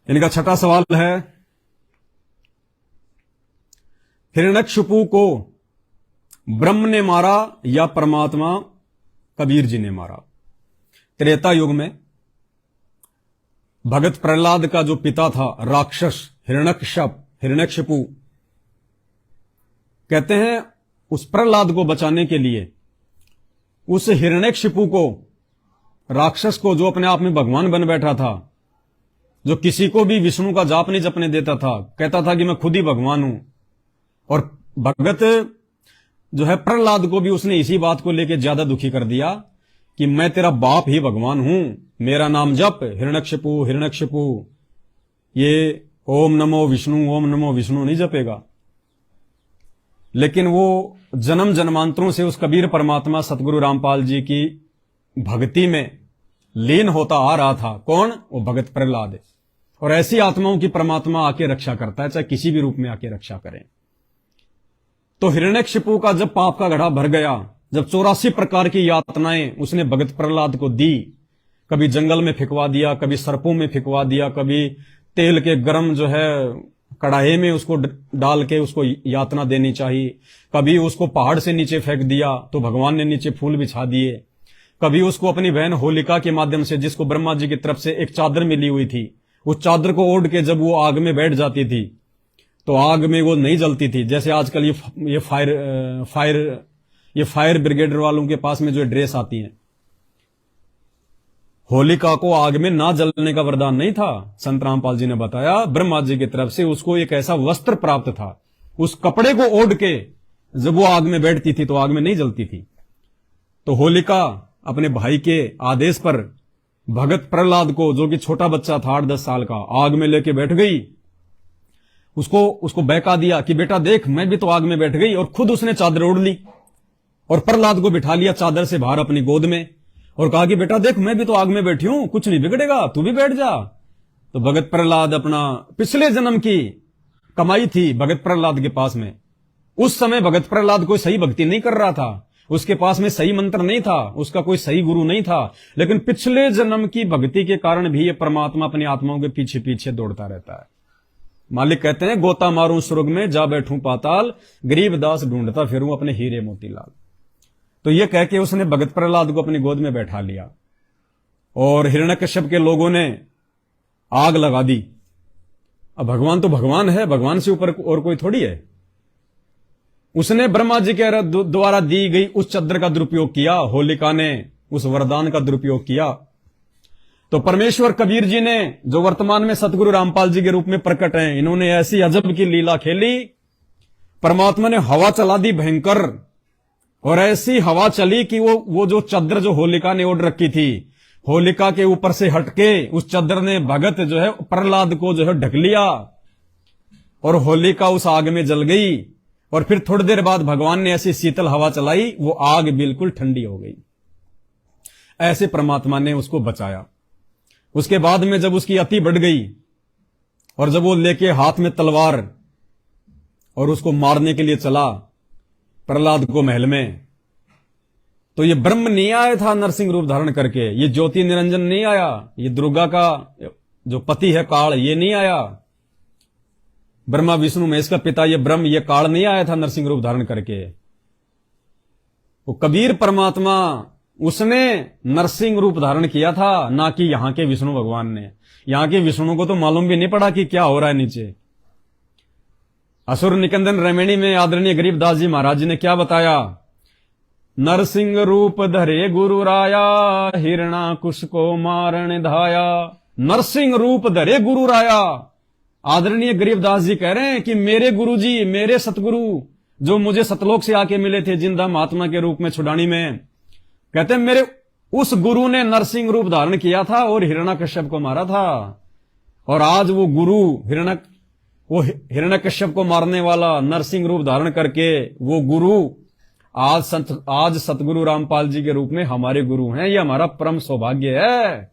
इनका छठा सवाल है, हिरण्यकशिपु को ब्रह्म ने मारा या परमात्मा कबीर जी ने मारा। त्रेता युग में भगत प्रहलाद का जो पिता था राक्षस हिरण्यकशिपु, कहते हैं उस प्रहलाद को बचाने के लिए उस हिरण्यकशिपु को, राक्षस को, जो अपने आप में भगवान बन बैठा था, जो किसी को भी विष्णु का जाप नहीं जपने देता था, कहता था कि मैं खुद ही भगवान हूं। और भगत जो है प्रहलाद को भी उसने इसी बात को लेकर ज्यादा दुखी कर दिया कि मैं तेरा बाप ही भगवान हूं, मेरा नाम जप, हिरण्यकशिपु हिरण्यकशिपु, ये ओम नमो विष्णु नहीं जपेगा। लेकिन वो जन्म जन्मांतरों से उस कबीर परमात्मा सतगुरु रामपाल जी की भक्ति में लीन होता आ रहा था। कौन? वो भगत प्रहलाद है। और ऐसी आत्माओं की परमात्मा आके रक्षा करता है, चाहे किसी भी रूप में आके रक्षा करें। तो हिरण्यकशिपु का जब पाप का घड़ा भर गया, जब 84 प्रकार की यातनाएं उसने भगत प्रहलाद को दी, कभी जंगल में फिकवा दिया, कभी सर्पों में फिकवा दिया, कभी तेल के गर्म जो है कढ़ाई में उसको डाल के उसको यातना देनी चाहिए, कभी उसको पहाड़ से नीचे फेंक दिया तो भगवान ने नीचे फूल बिछा दिए, कभी उसको अपनी बहन होलिका के माध्यम से, जिसको ब्रह्मा जी की तरफ से एक चादर मिली हुई थी, उस चादर को ओढ़ के जब वो आग में बैठ जाती थी तो आग में वो नहीं जलती थी। जैसे आजकल ये फायर ब्रिगेडर वालों के पास में जो ड्रेस आती हैं, होलिका को आग में ना जलने का वरदान नहीं था। संत रामपाल जी ने बताया ब्रह्मा जी की तरफ से उसको एक ऐसा वस्त्र प्राप्त था, उस कपड़े को ओढ़ के जब वो आग में बैठती थी तो आग में नहीं जलती थी। तो होलिका अपने भाई के आदेश पर भगत प्रहलाद को, जो कि छोटा बच्चा था 8-10 साल का, आग में लेके बैठ गई। उसको बहका दिया कि बेटा देख, मैं भी तो आग में बैठ गई, और खुद उसने चादर ओढ़ ली और प्रहलाद को बिठा लिया चादर से बाहर अपनी गोद में और कहा कि बेटा देख, मैं भी तो आग में बैठी हूं, कुछ नहीं बिगड़ेगा, तू भी बैठ जा। तो भगत प्रहलाद, अपना पिछले जन्म की कमाई थी भगत प्रहलाद के पास में। उस समय भगत प्रहलाद कोई सही भक्ति नहीं कर रहा था, उसके पास में सही मंत्र नहीं था, उसका कोई सही गुरु नहीं था, लेकिन पिछले जन्म की भक्ति के कारण भी ये परमात्मा अपनी आत्माओं के पीछे पीछे दौड़ता रहता है। मालिक कहते हैं, गोता मारूं स्वर्ग में, जा बैठूं पाताल, गरीब दास ढूंढता फिरूं अपने हीरे मोतीलाल। तो ये कह के उसने भगत प्रहलाद को अपनी गोद में बैठा लिया और हिरण्यकश्यप के लोगों ने आग लगा दी। अब भगवान तो भगवान है, भगवान से ऊपर और कोई थोड़ी है। उसने ब्रह्मा जी के द्वारा दी गई उस चादर का दुरुपयोग किया, होलिका ने उस वरदान का दुरुपयोग किया। तो परमेश्वर कबीर जी ने, जो वर्तमान में सतगुरु रामपाल जी के रूप में प्रकट हैं, इन्होंने ऐसी अजब की लीला खेली। परमात्मा ने हवा चला दी भयंकर, और ऐसी हवा चली कि वो जो चादर जो होलिका ने ओढ़ रखी थी, होलिका के ऊपर से हटके उस चादर ने भगत जो है प्रहलाद को जो है ढक लिया और होलिका उस आग में जल गई। और फिर थोड़ी देर बाद भगवान ने ऐसी शीतल हवा चलाई, वो आग बिल्कुल ठंडी हो गई। ऐसे परमात्मा ने उसको बचाया। उसके बाद में जब उसकी अति बढ़ गई और जब वो लेके हाथ में तलवार और उसको मारने के लिए चला प्रहलाद को महल में, तो ये ब्रह्म नहीं आया था नरसिंह रूप धारण करके, ये ज्योति निरंजन नहीं आया, ये दुर्गा का जो पति है काल, ये नहीं आया, ब्रह्मा विष्णु महेश का पिता ये ब्रह्म, ये काल नहीं आया था नरसिंह रूप धारण करके। वो कबीर परमात्मा, उसने नरसिंह रूप धारण किया था, ना कि यहां के विष्णु भगवान ने। यहां के विष्णु को तो मालूम भी नहीं पड़ा कि क्या हो रहा है नीचे। असुर निकंदन रमणी में आदरणीय गरीबदास जी महाराज जी ने क्या बताया? नरसिंह रूप धरे गुरु राया, हिरणाकुश को मारण धाया। नरसिंह रूप धरे गुरु राया। आदरणीय गरीबदास जी कह रहे हैं कि मेरे गुरु जी, मेरे सतगुरु, जो मुझे सतलोक से आके मिले थे जिंदा महात्मा के रूप में छुड़ानी में, कहते हैं मेरे उस गुरु ने नरसिंह रूप धारण किया था और हिरण्यकश्यप को मारा था। और आज वो गुरु हिरण्यकश्यप को मारने वाला नरसिंह रूप धारण करके वो गुरु आज सतगुरु रामपाल जी के रूप में हमारे गुरु हैं। ये हमारा परम सौभाग्य है।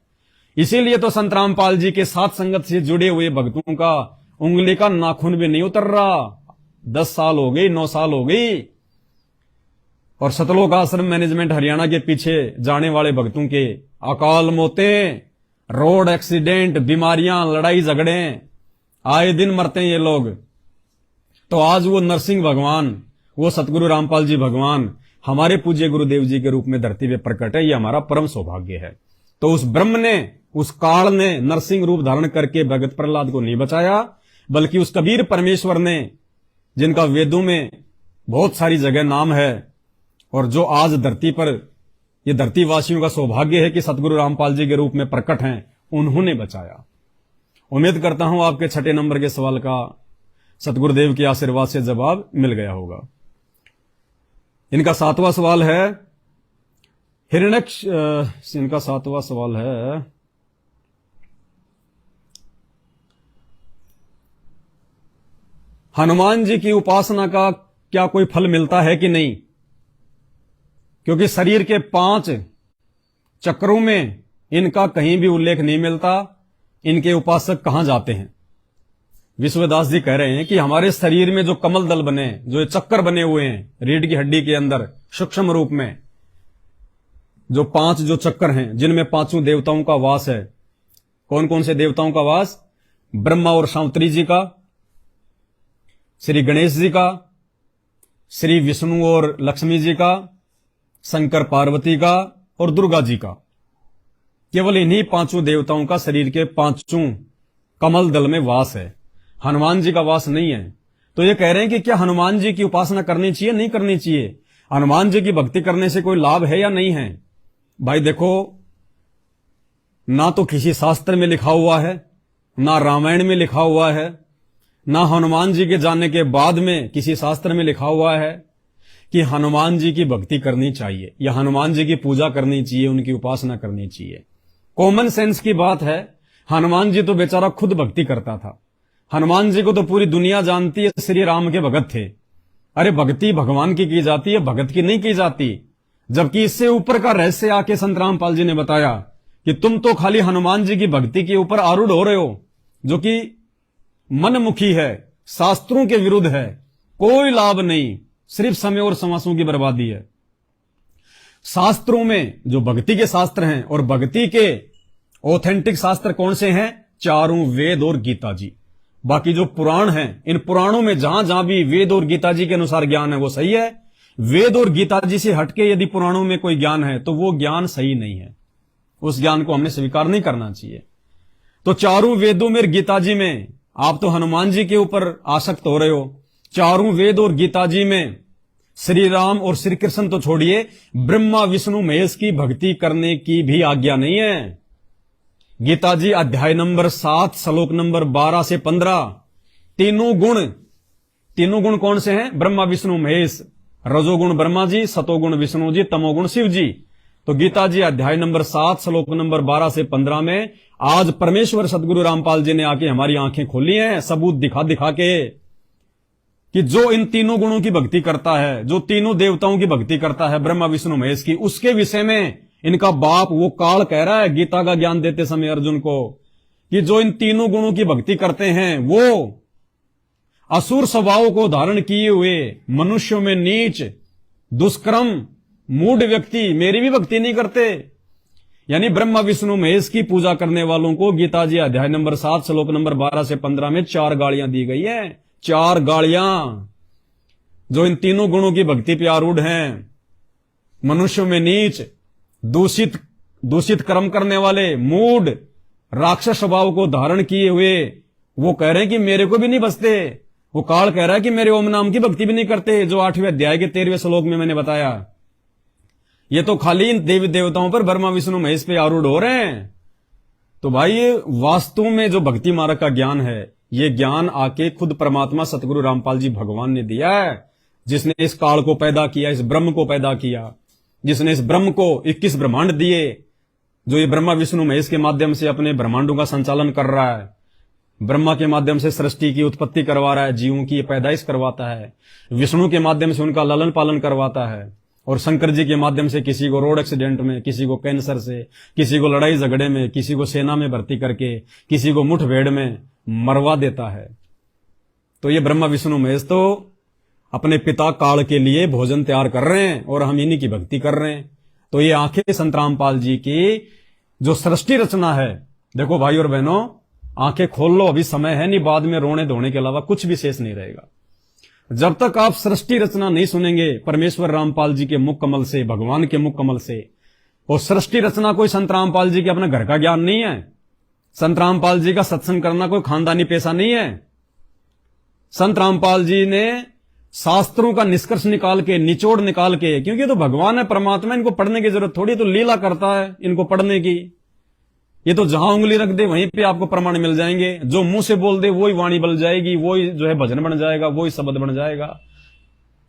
इसीलिए तो संत रामपाल जी के साथ संगत से जुड़े हुए भक्तों का उंगली का नाखून भी नहीं उतर रहा। 10 साल हो गई, 9 साल हो गई। और सतलोक आश्रम मैनेजमेंट हरियाणा के पीछे जाने वाले भक्तों के अकाल मौतें रोड एक्सीडेंट, बीमारियां, लड़ाई झगड़े, आए दिन मरते हैं ये लोग। तो आज वो नरसिंह भगवान, वो सतगुरु रामपाल जी भगवान हमारे पूज्य गुरुदेव जी के रूप में धरती पे प्रकट है। ये हमारा परम सौभाग्य है। तो उस ब्रह्म ने, उस काल ने नरसिंह रूप धारण करके भगत प्रहलाद को नहीं बचाया, बल्कि उस कबीर परमेश्वर ने, जिनका वेदों में बहुत सारी जगह नाम है, और जो आज धरती पर, ये धरती वासियों का सौभाग्य है कि सतगुरु रामपाल जी के रूप में प्रकट हैं, उन्होंने बचाया। उम्मीद करता हूं आपके 6 नंबर के सवाल का सतगुरुदेव के आशीर्वाद से जवाब मिल गया होगा। इनका 7वां सवाल है हिरण्यक्ष, इनका 7वां सवाल है हनुमान जी की उपासना का क्या कोई फल मिलता है कि नहीं, क्योंकि शरीर के 5 चक्रों में इनका कहीं भी उल्लेख नहीं मिलता। इनके उपासक कहां जाते हैं? विश्वदास जी कह रहे हैं कि हमारे शरीर में जो कमल दल बने, जो ये चक्कर बने हुए हैं रीढ़ की हड्डी के अंदर सूक्ष्म रूप में, जो 5 जो चक्कर हैं, जिनमें 5 देवताओं का वास है। कौन कौन से देवताओं का वास? ब्रह्मा और सावित्री जी का, श्री गणेश जी का, श्री विष्णु और लक्ष्मी जी का, शंकर पार्वती का और दुर्गा जी का। केवल इन्हीं 5 देवताओं का शरीर के 5 कमल दल में वास है। हनुमान जी का वास नहीं है। तो ये कह रहे हैं कि क्या हनुमान जी की उपासना करनी चाहिए, नहीं करनी चाहिए? हनुमान जी की भक्ति करने से कोई लाभ है या नहीं है? भाई देखो, ना तो किसी शास्त्र में लिखा हुआ है, ना रामायण में लिखा हुआ है, ना हनुमान जी के जानने के बाद में किसी शास्त्र में लिखा हुआ है कि हनुमान जी की भक्ति करनी चाहिए या हनुमान जी की पूजा करनी चाहिए, उनकी उपासना करनी चाहिए। कॉमन सेंस की बात है। हनुमान जी तो बेचारा खुद भक्ति करता था। हनुमान जी को तो पूरी दुनिया जानती है, श्री राम के भगत थे। अरे भक्ति भगवान की जाती है, भगत की नहीं की जाती। जबकि इससे ऊपर का रहस्य आके संत रामपाल जी ने बताया कि तुम तो खाली हनुमान जी की भक्ति के ऊपर आरूढ़ हो रहे हो, जो कि मनमुखी है, शास्त्रों के विरुद्ध है, कोई लाभ नहीं, सिर्फ समय और समासों की बर्बादी है। शास्त्रों में जो भक्ति के शास्त्र हैं, और भक्ति के ऑथेंटिक शास्त्र कौन से हैं? 4 वेद और गीता जी। बाकी जो पुराण हैं, इन पुराणों में जहां जहां भी वेद और गीता जी के अनुसार ज्ञान है वो सही है। वेद और गीता जी से हटके यदि पुराणों में कोई ज्ञान है तो वो ज्ञान सही नहीं है। उस ज्ञान को हमने स्वीकार नहीं करना चाहिए। तो 4 वेदों में, गीता जी में, आप तो हनुमान जी के ऊपर आसक्त हो रहे हो। 4 वेद और गीता जी में श्री राम और श्री कृष्ण तो छोड़िए, ब्रह्मा विष्णु महेश की भक्ति करने की भी आज्ञा नहीं है। गीता जी अध्याय नंबर 7 श्लोक नंबर 12 से 15, तीनों गुण कौन से हैं? ब्रह्मा विष्णु महेश। रजोगुण ब्रह्मा जी, सतोगुण विष्णु जी, तमोगुण शिव जी। तो गीता जी अध्याय नंबर 7 श्लोक नंबर 12 से 15 में आज परमेश्वर सदगुरु रामपाल जी ने आके हमारी आंखें खोली हैं, सबूत दिखा दिखा के, कि जो इन तीनों गुणों की भक्ति करता है, जो तीनों देवताओं की भक्ति करता है, ब्रह्मा विष्णु महेश की, उसके विषय में इनका बाप वो काल कह रहा है गीता का ज्ञान देते समय अर्जुन को, कि जो इन तीनों गुणों की भक्ति करते हैं वो असुर स्वभाव को धारण किए हुए, मनुष्यों में नीच, दुष्कर्म, मूढ़ व्यक्ति मेरी भी भक्ति नहीं करते। यानी ब्रह्मा विष्णु महेश की पूजा करने वालों को गीता जी अध्याय नंबर 7 श्लोक नंबर 12 से 15 में 4 गालियां दी गई है। 4 गालियां। जो इन तीनों गुणों की भक्ति पे आरूढ़ हैं, मनुष्यों में नीच, दूषित कर्म करने वाले, मूढ़, राक्षस स्वभाव को धारण किए हुए, वो कह रहे हैं कि मेरे को भी नहीं बसते। वो काल कह रहा है कि मेरे ओम नाम की भक्ति भी नहीं करते, जो 8वें अध्याय के 13वें श्लोक में मैंने बताया। ये तो खाली इन देवी देवताओं पर ब्रह्मा विष्णु महेश पे आरूढ़ हो रहे हैं। तो भाई ये वास्तव में जो भक्ति मार्ग का ज्ञान है, ये ज्ञान आके खुद परमात्मा सतगुरु रामपाल जी भगवान ने दिया है, जिसने इस काल को पैदा किया, इस ब्रह्म को पैदा किया, जिसने इस ब्रह्म को 21 ब्रह्मांड दिए, जो ये ब्रह्मा विष्णु महेश के माध्यम से अपने ब्रह्मांडों का संचालन कर रहा है, ब्रह्मा के माध्यम से सृष्टि की उत्पत्ति करवा रहा है, जीवों की पैदाइश करवाता है, विष्णु के माध्यम से उनका लालन पालन करवाता है, और शंकर जी के माध्यम से किसी को रोड एक्सीडेंट में, किसी को कैंसर से, किसी को लड़ाई झगड़े में, किसी को सेना में भर्ती करके, किसी को मुठभेड़ में मरवा देता है। तो ये ब्रह्मा विष्णु महेश तो अपने पिता काल के लिए भोजन तैयार कर रहे हैं और हम इन्हीं की भक्ति कर रहे हैं। तो ये आंखें संत रामपाल जी की जो सृष्टि रचना है, देखो भाई और बहनों, आंखें खोल लो, अभी समय है नहीं, बाद में रोने धोने के अलावा कुछ भी शेष नहीं रहेगा। जब तक आप सृष्टि रचना नहीं सुनेंगे परमेश्वर रामपाल जी के मुख कमल से, भगवान के मुख कमल से, और सृष्टि रचना कोई संत रामपाल जी के अपने घर का ज्ञान नहीं है। संत रामपाल जी का सत्संग करना कोई खानदानी पेशा नहीं है। संत रामपाल जी ने शास्त्रों का निष्कर्ष निकाल के, निचोड़ निकाल के, क्योंकि ये तो भगवान है, परमात्मा, इनको पढ़ने की जरूरत थोड़ी, तो लीला करता है इनको पढ़ने की। ये तो जहां उंगली रख दे वहीं पे आपको प्रमाण मिल जाएंगे। जो मुंह से बोल दे वही वाणी बन जाएगी, वही जो है भजन बन जाएगा, वही शब्द बन जाएगा।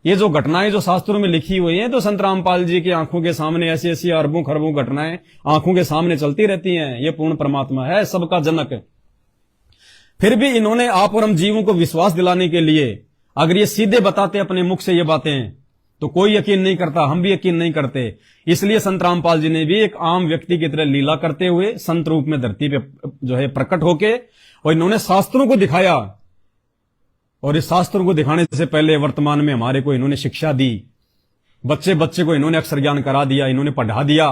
ये जो घटनाएं जो शास्त्रों में लिखी हुई हैं, तो संत रामपाल जी की आंखों के सामने ऐसी ऐसी अरबों खरबों घटनाएं आंखों के सामने चलती रहती हैं। ये पूर्ण परमात्मा है, सबका जनक। फिर भी इन्होंने आप और हम जीवों को विश्वास दिलाने के लिए, अगर ये सीधे बताते अपने मुख से ये बातें, तो कोई यकीन नहीं करता, हम भी यकीन नहीं करते। इसलिए संत रामपाल जी ने भी एक आम व्यक्ति की तरह लीला करते हुए संत रूप में धरती पे जो है प्रकट होके, और इन्होंने शास्त्रों को दिखाया। और इस शास्त्रों को दिखाने से पहले वर्तमान में हमारे को इन्होंने शिक्षा दी। बच्चे बच्चे को इन्होंने अक्षर ज्ञान करा दिया, इन्होंने पढ़ा दिया।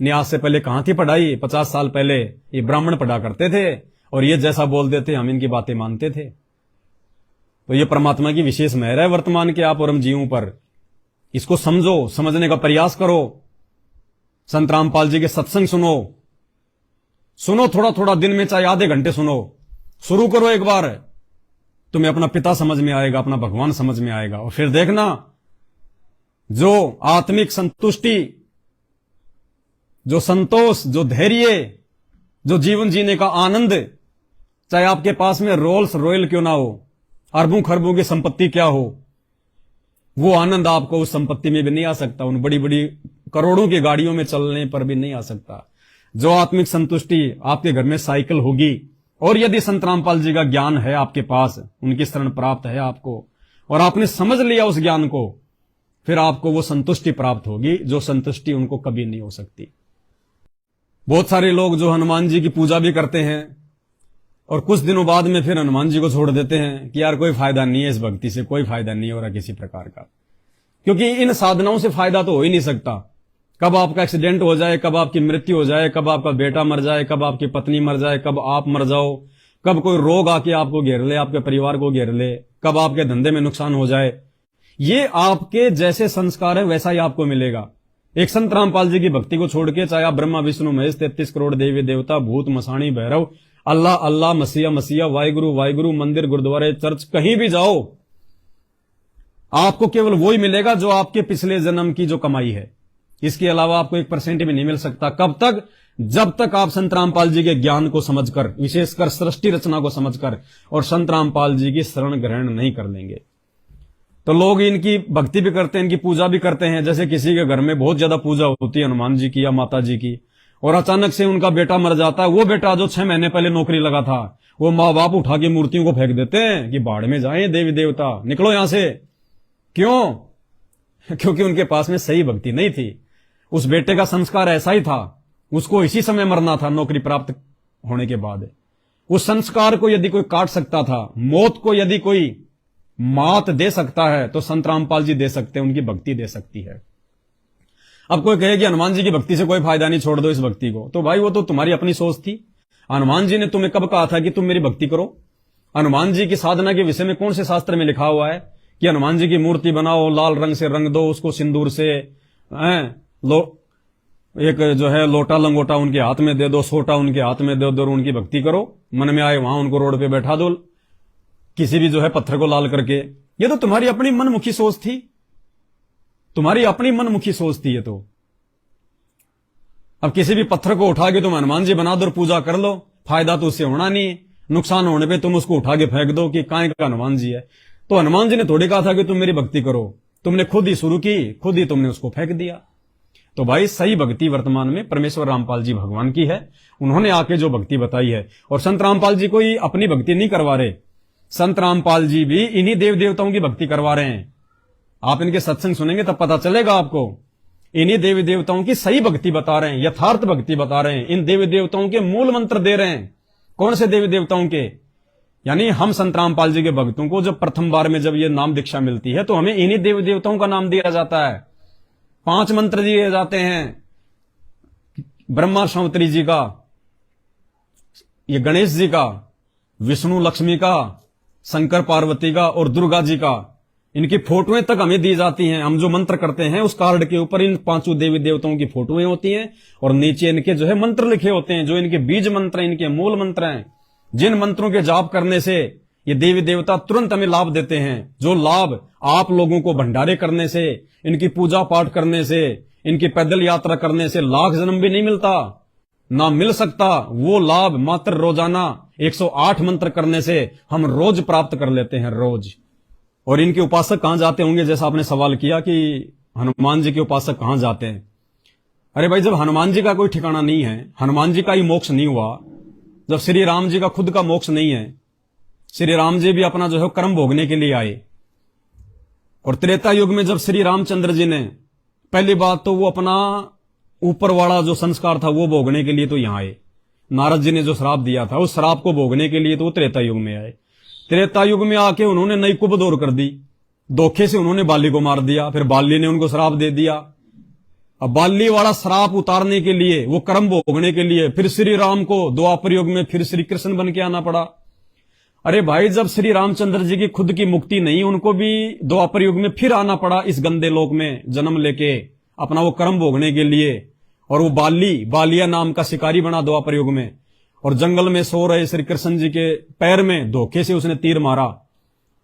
न्यास से पहले कहां थी पढ़ाई? 50 साल पहले ये ब्राह्मण पढ़ा करते थे, और ये जैसा बोलते थे हम इनकी बातें मानते थे। तो ये परमात्मा की विशेष मेहर है वर्तमान के आप और हम जीवों पर। इसको समझो, समझने का प्रयास करो। संत रामपाल जी के सत्संग सुनो थोड़ा थोड़ा, दिन में चाहे आधे घंटे सुनो। शुरू करो एक बार, तुम्हें अपना पिता समझ में आएगा, अपना भगवान समझ में आएगा। और फिर देखना, जो आत्मिक संतुष्टि, जो संतोष, जो धैर्य, जो जीवन जीने का आनंद, चाहे आपके पास में रोल्स रॉयल क्यों ना हो, अरबों खरबों की संपत्ति क्या हो, वो आनंद आपको उस संपत्ति में भी नहीं आ सकता, उन बड़ी बड़ी करोड़ों की गाड़ियों में चलने पर भी नहीं आ सकता। जो आत्मिक संतुष्टि आपके घर में साइकिल होगी, और यदि संत रामपाल जी का ज्ञान है आपके पास, उनकी शरण प्राप्त है आपको, और आपने समझ लिया उस ज्ञान को, फिर आपको वो संतुष्टि प्राप्त होगी, जो संतुष्टि उनको कभी नहीं हो सकती। बहुत सारे लोग जो हनुमान जी की पूजा भी करते हैं, और कुछ दिनों बाद में फिर हनुमान जी को छोड़ देते हैं कि यार कोई फायदा नहीं है, इस भक्ति से कोई फायदा नहीं हो रहा किसी प्रकार का, क्योंकि इन साधनाओं से फायदा तो हो ही नहीं सकता। कब आपका एक्सीडेंट हो जाए, कब आपकी मृत्यु हो जाए, कब आपका बेटा मर जाए, कब आपकी पत्नी मर जाए, कब आप मर जाओ, कब कोई रोग आके आपको घेर ले, आपके परिवार को घेर ले, कब आपके धंधे में नुकसान हो जाए, ये आपके जैसे संस्कार है वैसा ही आपको मिलेगा। एक संत रामपाल जी की भक्ति को छोड़ के, चाहे आप ब्रह्मा विष्णु महेश 33 करोड़ देवी देवता, भूत मसाणी भैरव, अल्लाह अल्लाह, मसीहा मसीहा, वाहिगुरु वाहिगुरु, मंदिर गुरुद्वारे चर्च कहीं भी जाओ, आपको केवल वही मिलेगा जो आपके पिछले जन्म की जो कमाई है। इसके अलावा आपको 1% भी नहीं मिल सकता। कब तक? जब तक आप संत रामपाल जी के ज्ञान को समझकर, विशेषकर सृष्टि रचना को समझकर, और संत रामपाल जी की शरण ग्रहण नहीं कर लेंगे। तो लोग इनकी भक्ति भी करते हैं, इनकी पूजा भी करते हैं। जैसे किसी के घर में बहुत ज्यादा पूजा होती है हनुमान जी की या माता जी की, और अचानक से उनका बेटा मर जाता है। वो बेटा जो 6 महीने पहले नौकरी लगा था, वो माँ बाप उठा के मूर्तियों को फेंक देते हैं कि बाढ़ में जाएं देवी देवता, निकलो यहां से। क्यों? क्योंकि उनके पास में सही भक्ति नहीं थी। उस बेटे का संस्कार ऐसा ही था, उसको इसी समय मरना था नौकरी प्राप्त होने के बाद। उस संस्कार को यदि कोई काट सकता था, मौत को यदि कोई मात दे सकता है, तो संत रामपाल जी दे सकते हैं, उनकी भक्ति दे सकती है। अब कोई कहे कि हनुमान जी की भक्ति से कोई फायदा नहीं, छोड़ दो इस भक्ति को, तो भाई वो तो तुम्हारी अपनी सोच थी। हनुमान जी ने तुम्हें कब कहा था कि तुम मेरी भक्ति करो? हनुमान जी की साधना के विषय में कौन से शास्त्र में लिखा हुआ है कि हनुमान जी की मूर्ति बनाओ, लाल रंग से रंग दो, उसको सिंदूर से एक जो है लोटा लंगोटा उनके हाथ में दे दो, सोटा उनके हाथ में दे दो, उनकी भक्ति करो, मन में आए वहां उनको रोड पे बैठा दो, किसी भी जो है पत्थर को लाल करके। ये तो तुम्हारी अपनी मनमुखी सोच थी, तुम्हारी अपनी मनमुखी सोच थी ये तो। अब किसी भी पत्थर को उठा के तुम हनुमान जी बना दो और पूजा कर लो, फायदा तो उससे होना नहीं है। नुकसान होने पे तुम उसको उठा के फेंक दो कि काहे का हनुमान जी है। तो हनुमान जी ने थोड़ी कहा था कि तुम मेरी भक्ति करो, तुमने खुद ही शुरू की, खुद ही तुमने उसको फेंक दिया। तो भाई सही भक्ति वर्तमान में परमेश्वर रामपाल जी भगवान की है, उन्होंने आके जो भक्ति बताई है। और संत रामपाल जी कोई अपनी भक्ति नहीं करवा रहे, संत रामपाल जी भी इन्हीं देव देवताओं की भक्ति करवा रहे हैं। आप इनके सत्संग सुनेंगे तब पता चलेगा आपको। इन्हीं देवी देवताओं की सही भक्ति बता रहे हैं, यथार्थ भक्ति बता रहे हैं, इन देवी देवताओं के मूल मंत्र दे रहे हैं। कौन से देवी देवताओं के? यानी हम संत रामपाल जी के भक्तों को जब प्रथम बार में जब ये नाम दीक्षा मिलती है, तो हमें इन्हीं देवी देवताओं का नाम दिया जाता है। 5 मंत्र दिए जाते हैं, ब्रह्मा शांवत्री जी का, ये गणेश जी का, विष्णु लक्ष्मी का, शंकर पार्वती का और दुर्गा जी का, इनकी फोटोएं तक हमें दी जाती हैं। हम जो मंत्र करते हैं उस कार्ड के ऊपर इन पांचों देवी देवताओं की फोटोएं होती हैं और नीचे इनके जो है मंत्र लिखे होते हैं, जो इनके बीज मंत्र हैं, इनके मूल मंत्र हैं, जिन मंत्रों के जाप करने से ये देवी देवता तुरंत हमें लाभ देते हैं। जो लाभ आप लोगों को भंडारे करने से, इनकी पूजा पाठ करने से, इनकी पैदल यात्रा करने से लाख जन्म भी नहीं मिलता, ना मिल सकता, वो लाभ मात्र रोजाना 108 मंत्र करने से हम रोज प्राप्त कर लेते हैं, रोज। और इनके उपासक कहां जाते होंगे, जैसा आपने सवाल किया कि हनुमान जी के उपासक कहां जाते हैं। अरे भाई, जब हनुमान जी का कोई ठिकाना नहीं है, हनुमान जी का ही मोक्ष नहीं हुआ, जब श्री राम जी का खुद का मोक्ष नहीं है, श्री राम जी भी अपना जो है कर्म भोगने के लिए आए। और त्रेता युग में जब श्री रामचंद्र जी ने, पहली बात तो वो अपना ऊपर वाला जो संस्कार था वो भोगने के लिए तो यहां आए। नारद जी ने जो श्राप दिया था उस श्राप को भोगने के लिए तो वो त्रेता युग में आए। त्रेता युग में आके उन्होंने नई कुब दौर कर दी, धोखे से उन्होंने बाली को मार दिया, फिर बाली ने उनको श्राप दे दिया। अब बाली वाला श्राप उतारने के लिए, वो कर्म भोगने के लिए फिर श्री राम को द्वापर युग में फिर श्री कृष्ण बन के आना पड़ा। अरे भाई, जब श्री रामचंद्र जी की खुद की मुक्ति नहीं, उनको भी द्वापर युग में फिर आना पड़ा इस गंदे लोक में जन्म लेके अपना वो कर्म भोगने के लिए। और वो बालिया नाम का शिकारी बना द्वापर युग में, और जंगल में सो रहे श्री कृष्ण जी के पैर में धोखे से उसने तीर मारा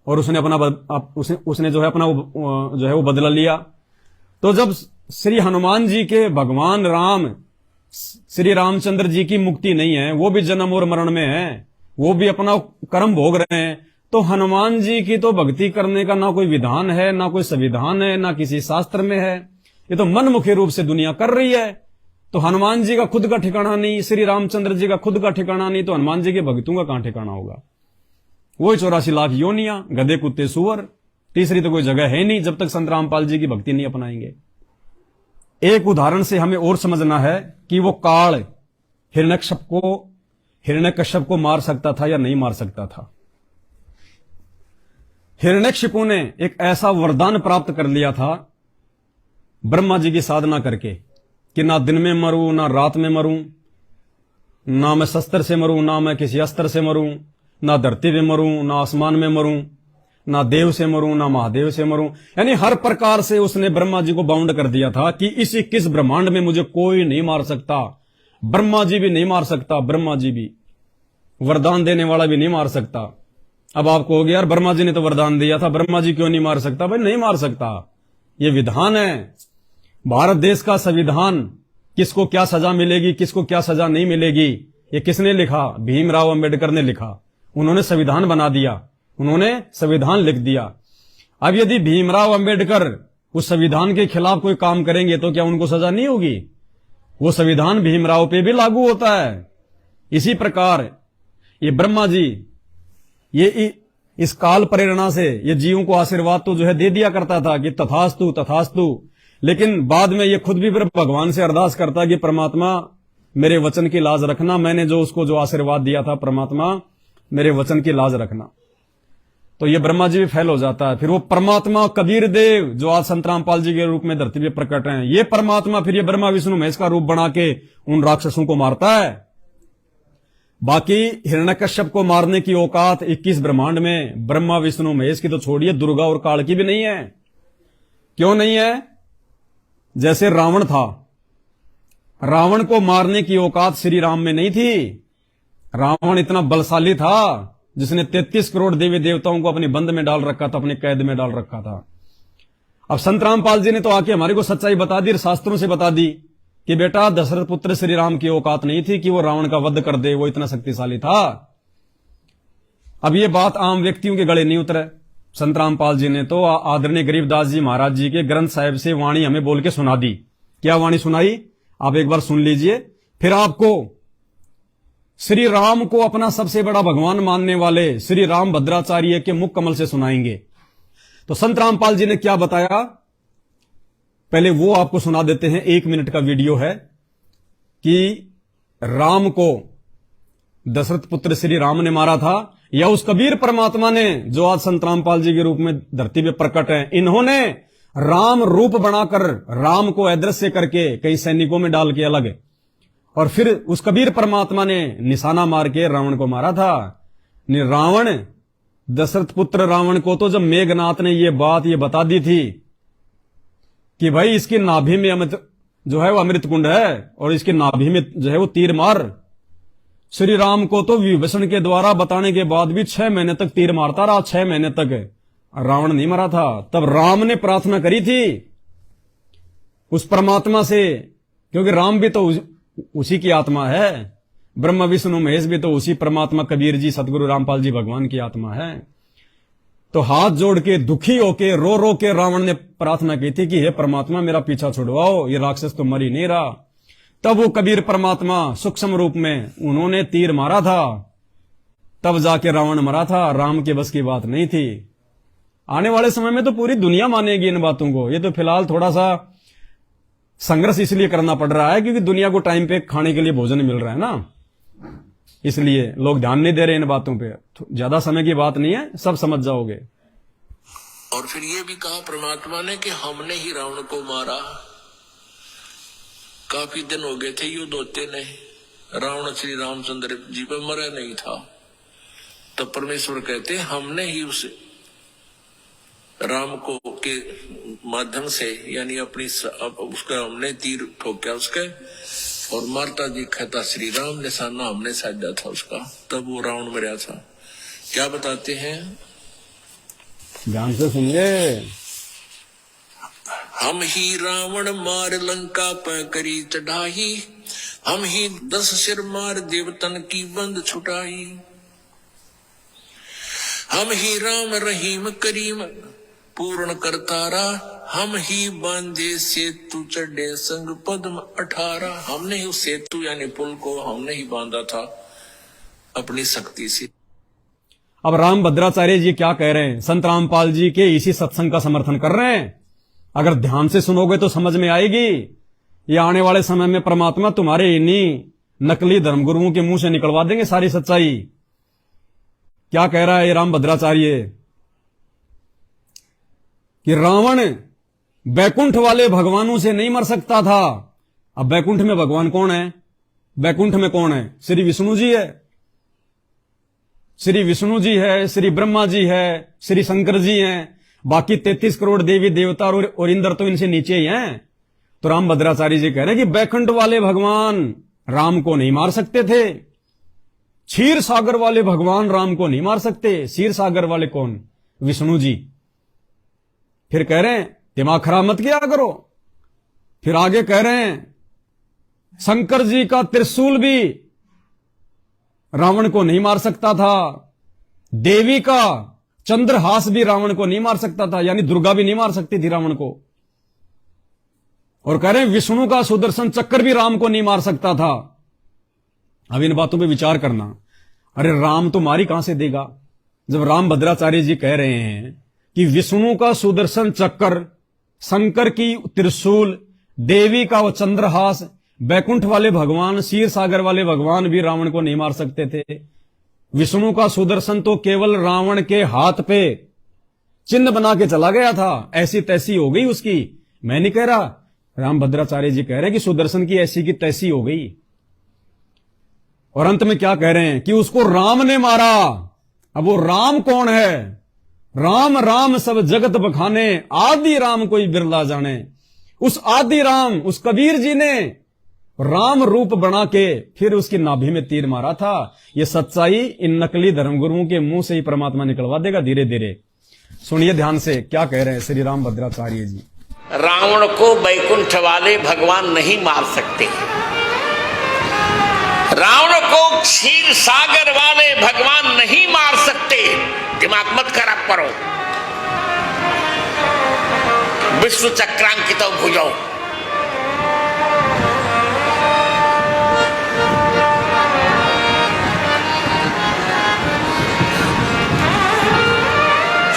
और उसने अपना उसने जो है अपना जो है वो बदला लिया। तो जब श्री हनुमान जी के भगवान राम, श्री रामचंद्र जी की मुक्ति नहीं है, वो भी जन्म और मरण में है, वो भी अपना कर्म भोग रहे हैं, तो हनुमान जी की तो भक्ति करने का ना कोई विधान है, ना कोई संविधान है, ना किसी शास्त्र में है। ये तो मनमुखी रूप से दुनिया कर रही है। तो हनुमान जी का खुद का ठिकाना नहीं, श्री रामचंद्र जी का खुद का ठिकाना नहीं, तो हनुमान जी के भक्तों का कहां ठिकाना होगा। वो 84 लाख योनियां, गधे कुत्ते सुअर, तीसरी तो कोई जगह है नहीं जब तक संत रामपाल जी की भक्ति नहीं अपनाएंगे। एक उदाहरण से हमें और समझना है कि वो काल हिरण्यकश्यप को मार सकता था या नहीं मार सकता था। हिरण्यकशिपु ने एक ऐसा वरदान प्राप्त कर लिया था ब्रह्मा जी की साधना करके कि ना दिन में मरूं, ना रात में मरूं, ना मैं शस्त्र से मरूं, ना मैं किसी अस्त्र से मरूं, ना धरती में मरूं, ना आसमान में मरूं, ना देव से मरूं, ना महादेव से मरूं। यानी हर प्रकार से उसने ब्रह्मा जी को बाउंड कर दिया था कि इस 21 ब्रह्मांड में मुझे कोई नहीं मार सकता। ब्रह्मा जी भी नहीं मार सकता, ब्रह्मा जी भी, वरदान देने वाला भी नहीं मार सकता। अब आपको हो गया यार, ब्रह्मा जी ने तो वरदान दिया था, ब्रह्मा जी क्यों नहीं मार सकता? भाई नहीं मार सकता, ये विधान है। भारत देश का संविधान, किसको क्या सजा मिलेगी, किसको क्या सजा नहीं मिलेगी, ये किसने लिखा? भीमराव अंबेडकर ने लिखा। उन्होंने संविधान बना दिया, उन्होंने संविधान लिख दिया। अब यदि भीमराव अंबेडकर उस संविधान के खिलाफ कोई काम करेंगे तो क्या उनको सजा नहीं होगी? वो संविधान भीमराव पे भी लागू होता है। इसी प्रकार ये ब्रह्मा जी, ये इस काल प्रेरणा से ये जीवों को आशीर्वाद तो जो है दे दिया करता था कि तथास्तु तथास्तु, लेकिन बाद में ये खुद भी भगवान से अरदास करता कि परमात्मा मेरे वचन की लाज रखना, मैंने जो उसको जो आशीर्वाद दिया था, परमात्मा मेरे वचन की लाज रखना। तो ये ब्रह्मा जी भी फेल हो जाता है। फिर वो परमात्मा कबीर देव जो आज संत रामपाल जी के रूप में धरती पे प्रकट हैं, ये परमात्मा फिर ये ब्रह्मा विष्णु महेश का रूप बना के उन राक्षसों को मारता है। बाकी हिरण्यकश्यप को मारने की औकात 21 ब्रह्मांड में ब्रह्मा विष्णु महेश की तो छोड़िए, दुर्गा और काल की भी नहीं है। क्यों नहीं है? जैसे रावण था, रावण को मारने की औकात श्री राम में नहीं थी। रावण इतना बलशाली था जिसने 33 करोड़ देवी देवताओं को अपने बंद में डाल रखा था, अपने कैद में डाल रखा था। अब संत रामपाल जी ने तो आके हमारे को सच्चाई बता दी, शास्त्रों से बता दी कि बेटा दशरथ पुत्र श्री राम की औकात नहीं थी कि वो रावण का वध कर दे, वो इतना शक्तिशाली था। अब ये बात आम व्यक्तियों के गले नहीं उतरे। संत रामपाल जी ने तो आदरणीय गरीबदास जी महाराज जी के ग्रंथ साहिब से वाणी हमें बोल के सुना दी। क्या वाणी सुनाई? आप एक बार सुन लीजिए, फिर आपको श्री राम को अपना सबसे बड़ा भगवान मानने वाले श्री राम भद्राचार्य के मुख कमल से सुनाएंगे। तो संत रामपाल जी ने क्या बताया, पहले वो आपको सुना देते हैं। 1 मिनट का वीडियो है कि राम को दशरथ पुत्र श्री राम ने मारा था या उस कबीर परमात्मा ने जो आज संत रामपाल जी के रूप में धरती पे प्रकट है, इन्होंने राम रूप बनाकर राम को अदृश्य करके कई सैनिकों में डाल के अलग और फिर उस कबीर परमात्मा ने निशाना मार के रावण को मारा था। रावण, दशरथ पुत्र रावण को तो जब मेघनाथ ने ये बात ये बता दी थी कि भाई इसकी नाभि में अमृत जो है वो अमृत कुंड है और इसकी नाभि में जो है वो तीर मार, श्री राम को तो विभीषण के द्वारा बताने के बाद भी 6 महीने तक तीर मारता रहा, 6 महीने तक रावण नहीं मरा था। तब राम ने प्रार्थना करी थी उस परमात्मा से, क्योंकि राम भी तो उसी की आत्मा है, ब्रह्मा विष्णु महेश भी तो उसी परमात्मा कबीर जी सतगुरु रामपाल जी भगवान की आत्मा है। तो हाथ जोड़ के दुखी होके रो रो के रावण ने प्रार्थना की थी कि हे परमात्मा मेरा पीछा छुड़वाओ, ये राक्षस तो मर ही नहीं रहा। तब वो कबीर परमात्मा सूक्ष्म रूप में उन्होंने तीर मारा था, तब जाके रावण मरा था। राम के बस की बात नहीं थी। आने वाले समय में तो पूरी दुनिया मानेगी इन बातों को। ये तो फिलहाल थोड़ा सा संघर्ष इसलिए करना पड़ रहा है क्योंकि दुनिया को टाइम पे खाने के लिए भोजन मिल रहा है ना, इसलिए लोग ध्यान नहीं दे रहे इन बातों पे। ज्यादा समय की बात नहीं है, सब समझ जाओगे। और फिर ये भी कहा परमात्मा ने कि हमने ही रावण को मारा। काफी दिन हो गए थे युद्ध होते नहीं, रावण श्री रामचंद्र जी पर मरा नहीं था। तब परमेश्वर कहते हमने ही उस राम को के माध्यम से यानी अपनी उसका हमने तीर ठोका उसके, और मारता जी कहता श्री राम, निशाना हमने साधा था उसका, तब वो रावण मरा था। क्या बताते हैं, ध्यान से सुनिए। हम ही रावण मार लंका पर करी चढ़ाई, हम ही 10 सिर मार देवतन की बंद छुटाई। हम ही राम रहीम करीम पूर्ण करतारा, हम ही बांधे सेतु चढ़े संग पद्म 18। हमने ही उस सेतु यानी पुल को हमने ही बांधा था अपनी शक्ति से। अब राम भद्राचार्य जी क्या कह रहे हैं, संत रामपाल जी के इसी सत्संग का समर्थन कर रहे हैं। अगर ध्यान से सुनोगे तो समझ में आएगी। ये आने वाले समय में परमात्मा तुम्हारे इन्हीं नकली धर्मगुरुओं के मुंह से निकलवा देंगे सारी सच्चाई। क्या कह रहा है ये राम भद्राचार्य कि रावण बैकुंठ वाले भगवानों से नहीं मर सकता था। अब बैकुंठ में भगवान कौन है? बैकुंठ में कौन है? श्री विष्णु जी है, श्री विष्णु जी है, श्री ब्रह्मा जी है, श्री शंकर जी हैं। बाकी 33 करोड़ देवी देवता और इंद्र तो इनसे नीचे ही हैं। तो राम भद्राचार्य जी कह रहे हैं कि बैकुंठ वाले भगवान राम को नहीं मार सकते थे, क्षीर सागर वाले भगवान राम को नहीं मार सकते। क्षीर सागर वाले कौन? विष्णु जी। फिर कह रहे हैं दिमाग खराब मत किया करो। फिर आगे कह रहे हैं शंकर जी का त्रिशूल भी रावण को नहीं मार सकता था, देवी का चंद्रहास भी रावण को नहीं मार सकता था, यानी दुर्गा भी नहीं मार सकती थी रावण को। और कह रहे हैं विष्णु का सुदर्शन चक्र भी राम को नहीं मार सकता था। अब इन बातों पे विचार करना। अरे राम तो मारी कहां से देगा, जब राम भद्राचार्य जी कह रहे हैं कि विष्णु का सुदर्शन चक्र, शंकर की त्रिशूल, देवी का वो चंद्रहास, बैकुंठ वाले भगवान, क्षीर सागर वाले भगवान भी रावण को नहीं मार सकते थे। विष्णु का सुदर्शन तो केवल रावण के हाथ पे चिन्ह बना के चला गया था, ऐसी तैसी हो गई उसकी। मैं नहीं कह रहा, राम भद्राचार्य जी कह रहे हैं कि सुदर्शन की ऐसी की तैसी हो गई। और अंत में क्या कह रहे हैं कि उसको राम ने मारा। अब वो राम कौन है? राम राम सब जगत बखाने, आदि राम कोई बिरला जाने। उस आदि राम, उस कबीर जी ने राम रूप बना के फिर उसकी नाभि में तीर मारा था। ये सच्चाई इन नकली धर्मगुरुओं के मुंह से ही परमात्मा निकलवा देगा धीरे धीरे। सुनिए ध्यान से क्या कह रहे हैं श्री राम भद्राचार्य जी। रावण को बैकुंठ वाले भगवान नहीं मार सकते, रावण को क्षीर सागर वाले भगवान नहीं मार सकते। दिमाग मत खराब करो। विष्णु चक्रांकित भुजौ,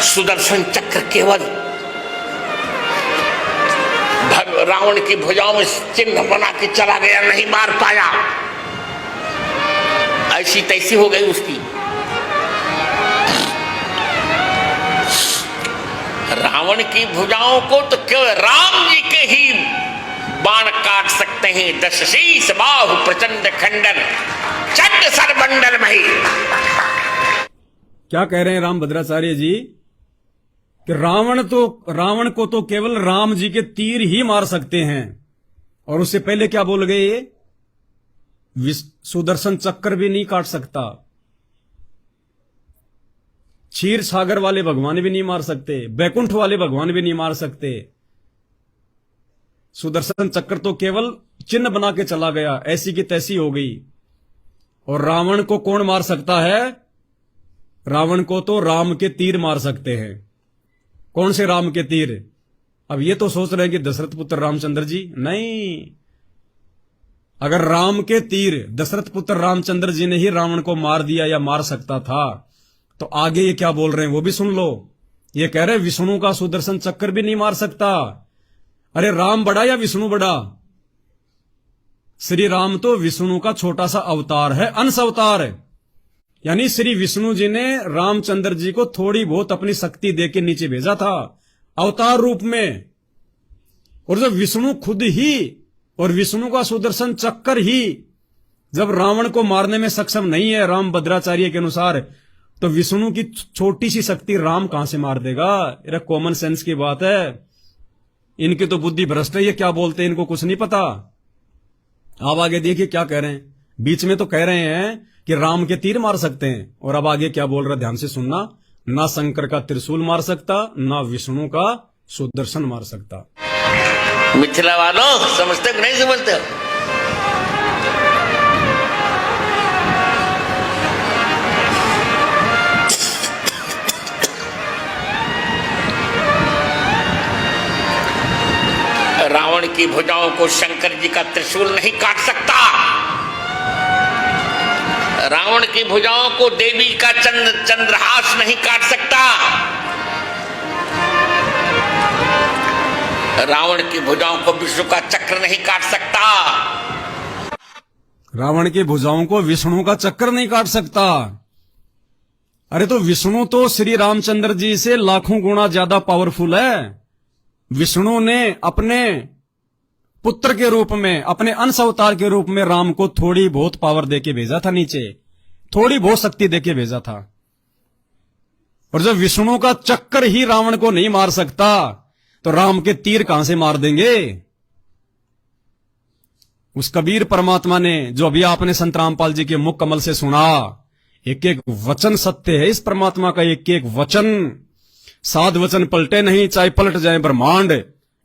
सुदर्शन चक्र केवल रावण की भुजाओं में चिन्ह बना के चला गया, नहीं मार पाया। ऐसी तैसी हो गई उसकी। रावण की भुजाओं को तो केवल राम जी के ही बाण काट सकते हैं 10 शीश बाहु प्रचंड खंडन चंड सरबंडल मही। क्या कह रहे हैं राम भद्राचार्य जी कि रावण को तो केवल राम जी के तीर ही मार सकते हैं, और उससे पहले क्या बोल गए ये, सुदर्शन चक्र भी नहीं काट सकता, क्षीर सागर वाले भगवान भी नहीं मार सकते, बैकुंठ वाले भगवान भी नहीं मार सकते। सुदर्शन चक्र तो केवल चिन्ह बना के चला गया, ऐसी की तैसी हो गई। और रावण को कौन मार सकता है? रावण को तो राम के तीर मार सकते हैं। कौन से राम के तीर? अब ये तो सोच रहे हैं कि दशरथ पुत्र रामचंद्र जी, नहीं। अगर राम के तीर दशरथ पुत्र रामचंद्र जी ने ही रावण को मार दिया या मार सकता था, तो आगे ये क्या बोल रहे हैं वो भी सुन लो। ये कह रहे विष्णु का सुदर्शन चक्र भी नहीं मार सकता। अरे राम बड़ा या विष्णु बड़ा? श्री राम तो विष्णु का छोटा सा अवतार है, अंश अवतार है। यानी श्री विष्णु जी ने रामचंद्र जी को थोड़ी बहुत अपनी शक्ति देके नीचे भेजा था अवतार रूप में। और जब विष्णु खुद ही और विष्णु का सुदर्शन चक्र ही जब रावण को मारने में सक्षम नहीं है राम भद्राचार्य के अनुसार, तो विष्णु की छोटी सी शक्ति राम कहां से मार देगा? ये कॉमन सेंस की बात है। इनकी तो बुद्धि भ्रष्ट है, ये क्या बोलते हैं इनको कुछ नहीं पता। आप आगे देखिए क्या कह रहे हैं। बीच में तो कह रहे हैं कि राम के तीर मार सकते हैं, और अब आगे क्या बोल रहा है ध्यान से सुनना। ना शंकर का त्रिशूल मार सकता, ना विष्णु का सुदर्शन मार सकता। मिथिला वालों समझते हो नहीं समझते हो? रावण की भुजाओं को शंकर जी का त्रिशूल नहीं काट सकता। रावण की भुजाओं को देवी का चंद्रहास नहीं काट सकता। रावण की भुजाओं को विष्णु का चक्र नहीं काट सकता। रावण की भुजाओं को विष्णु का चक्र नहीं काट सकता। अरे तो विष्णु तो श्री रामचंद्र जी से लाखों गुना ज्यादा पावरफुल है। विष्णु ने अपने पुत्र के रूप में, अपने अंश अवतार के रूप में राम को थोड़ी बहुत पावर देके भेजा था नीचे, थोड़ी बहुत शक्ति देके भेजा था। और जब विष्णु का चक्कर ही रावण को नहीं मार सकता, तो राम के तीर कहां से मार देंगे? उस कबीर परमात्मा ने, जो अभी आपने संत रामपाल जी के मुख कमल से सुना, एक एक वचन सत्य है इस परमात्मा का, एक एक वचन। साध वचन पलटे नहीं, चाहे पलट जाए ब्रह्मांड।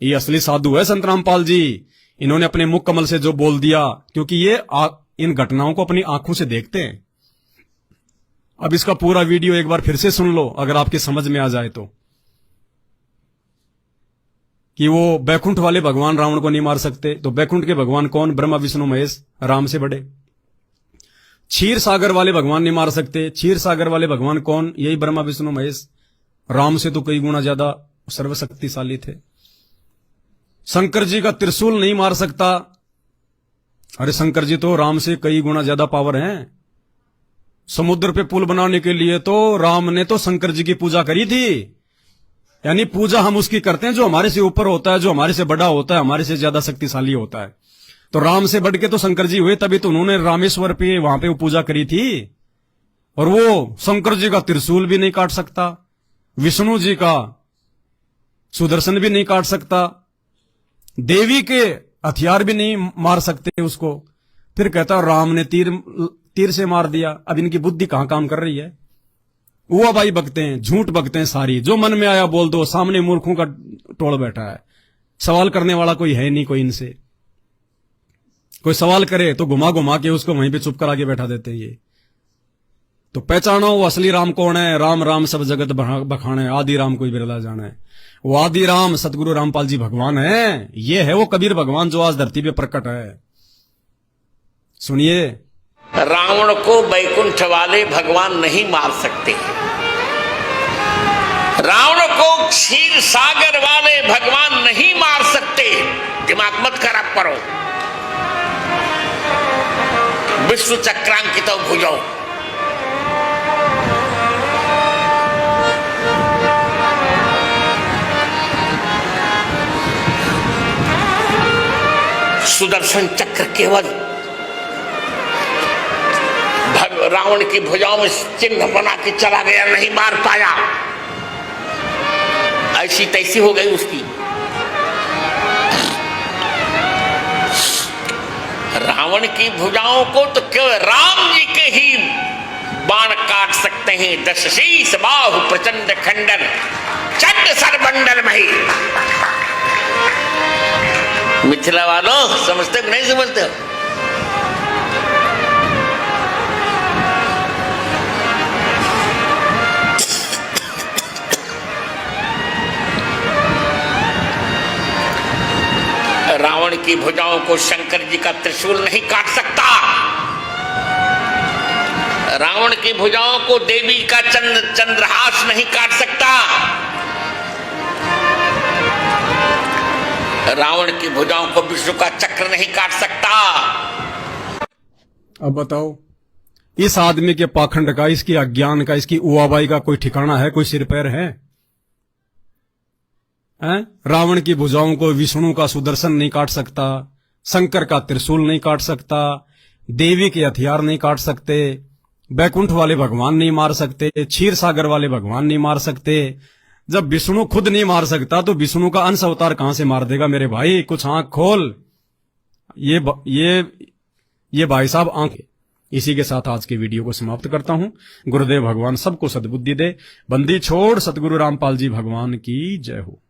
ये असली साधु है संत रामपाल जी। इन्होंने अपने मुख कमल से जो बोल दिया, क्योंकि ये इन घटनाओं को अपनी आंखों से देखते हैं। अब इसका पूरा वीडियो एक बार फिर से सुन लो, अगर आपकी समझ में आ जाए तो, कि वो बैकुंठ वाले भगवान रावण को नहीं मार सकते। तो बैकुंठ के भगवान कौन? ब्रह्मा विष्णु महेश, राम से बड़े। क्षीर सागर वाले भगवान नहीं मार सकते। क्षीर सागर वाले भगवान कौन? यही ब्रह्मा विष्णु महेश, राम से तो कई गुना ज्यादा सर्वशक्तिशाली थे। शंकर जी का त्रिशूल नहीं मार सकता। अरे शंकर जी तो राम से कई गुना ज्यादा पावर हैं। समुद्र पे पुल बनाने के लिए तो राम ने तो शंकर जी की पूजा करी थी। यानी पूजा हम उसकी करते हैं जो हमारे से ऊपर होता है, जो हमारे से बड़ा होता है, हमारे से ज्यादा शक्तिशाली होता है। तो राम से बढ़ के तो शंकर जी हुए, तभी तो उन्होंने रामेश्वर पे वहां पे पूजा करी थी। और वो शंकर जी का त्रिशूल भी नहीं काट सकता, विष्णु जी का सुदर्शन भी नहीं काट सकता, देवी के हथियार भी नहीं मार सकते उसको। फिर कहता राम ने तीर से मार दिया। अब इनकी बुद्धि कहां काम कर रही है? हुआ भाई बकते हैं, झूठ बकते हैं सारी, जो मन में आया बोल दो। सामने मूर्खों का टोल बैठा है, सवाल करने वाला कोई है नहीं। कोई इनसे कोई सवाल करे तो घुमा घुमा के उसको वहीं पे चुप करा के बैठा देते हैं। ये तो पहचानो वो असली राम कौन है। राम राम सब जगत बखाने, आदि राम कोई बिरला जाना है। वो आदि राम सतगुरु रामपाल जी भगवान है। ये है वो कबीर भगवान जो आज धरती पे प्रकट है। सुनिए, रावण को बैकुंठ वाले भगवान नहीं मार सकते। रावण को क्षीर सागर वाले भगवान नहीं मार सकते। दिमाग मत खराब करो। विष्णु चक्रांकित भुजौ, सुदर्शन चक्र केवल रावण की भुजाओं में चिन्ह बना के चला गया, नहीं मार पाया। ऐसी तैसी हो गई उसकी। रावण की भुजाओं को तो केवल राम जी के ही बाण काट सकते हैं। दश शीस बाहु प्रचंड खंडन चंड सरबंडल मही। मिथिला वालों समझते हो नहीं समझते हो? रावण की भुजाओं को शंकर जी का त्रिशूल नहीं काट सकता। रावण की भुजाओं को देवी का चंद्रहास नहीं काट सकता। रावण की भुजाओं को विष्णु का चक्र नहीं काट सकता। अब बताओ, इस आदमी के पाखंड का, इसकी अज्ञान का, इसकी उआबाई का कोई ठिकाना है? कोई सिर पैर है? रावण की भुजाओं को विष्णु का सुदर्शन नहीं काट सकता, शंकर का त्रिशूल नहीं काट सकता, देवी के हथियार नहीं काट सकते, बैकुंठ वाले भगवान नहीं मार सकते, क्षीर सागर वाले भगवान नहीं मार सकते। जब विष्णु खुद नहीं मार सकता तो विष्णु का अंश अवतार कहां से मार देगा? मेरे भाई कुछ आंख खोल। ये भाई साहब आंख। इसी के साथ आज के वीडियो को समाप्त करता हूं। गुरुदेव भगवान सबको सद्बुद्धि दे। बंदी छोड़ सतगुरु रामपाल जी भगवान की जय हो।